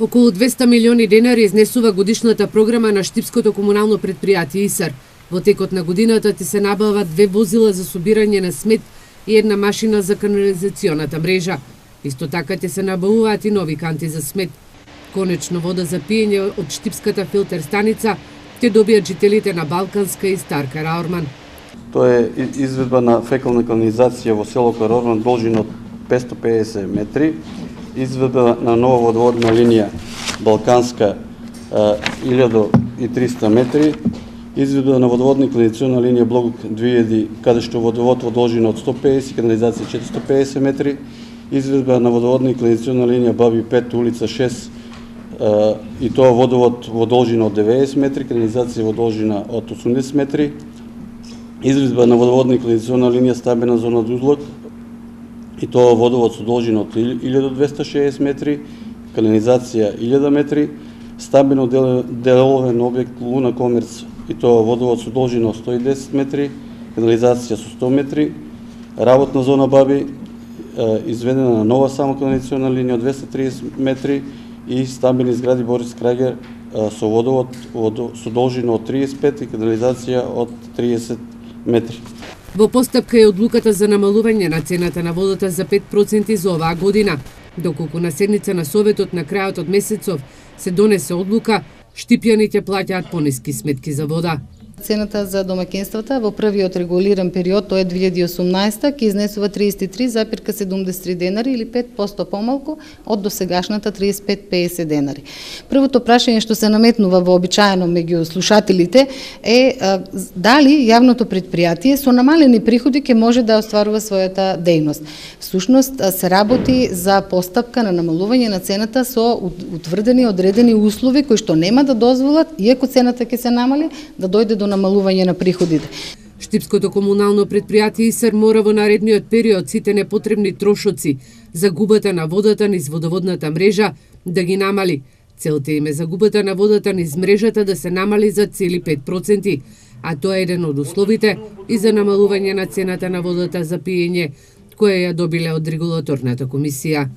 Околу 200 милиони денари изнесува годишната програма на Штипското комунално претпријатие ИСАР. Во текот на годината ти се набават 2 возила за собирање на смет и една машина за канализационата мрежа. Исто така ти се набавуваат и нови канти за смет. Конечно вода за пиење од Штипската филтер станица ќе добијат жителите на Балканска и Стар Караорман. Тоа е изведба на фекална канализација во село Караорман должина од 550 метри, изведба на нова водоводна линија Балканска 1300 метри, изведба на водоводна канализациона линија Блок 2000, каде што водовод во должина од 150, канализација 450 метри, изведба на водоводна канализациона линија Баби 5, улица 6, и тоа водовод во должина од 90 метри, канализација во должина од 80 метри, изведба на водоводна канализациона линија стабена зона Дузлок, и тоа водовод со должина од 1260 метри, канализација 1000 метри, стабено деловен објект Луна Комерц, и тоа водовод со должина од 110 метри, канализација со 100 метри, работна зона Баби, изведена нова самоканализациона линија од 230 метри и стамбени згради Борис Крагер со водовод со должина од 35 и канализација од 30 метри. Во постапка е одлуката за намалување на цената на водата за 5% за оваа година, доколку на седница на Советот на крајот од месецов се донесе одлука, штипјаните плаќаат пониски сметки за вода. Цената за домаќинствата во првиот регулиран период, тоа е 2018, ќе изнесува 33,73 денари или 5% помалку од досегашната 35,50 денари. Првото прашање што се наметнува вообичаено меѓу слушателите е дали јавното претпријатие со намалени приходи ќе може да остварува својата дејност. Всушност се работи за постапка на намалување на цената со утврдени одредени услови кои што нема да дозволат, иако цената ќе се намали, да дојде до намалување на приходите. Штипското комунално претпријатие ИСАР мора во наредниот период сите непотребни трошоци за губата на водата низ водоводната мрежа да ги намали. Целта им е загубата на водата низ мрежата да се намали за цели 5%, а тоа е еден од условите и за намалување на цената на водата за пиење, која ја добиле од регулаторната комисија.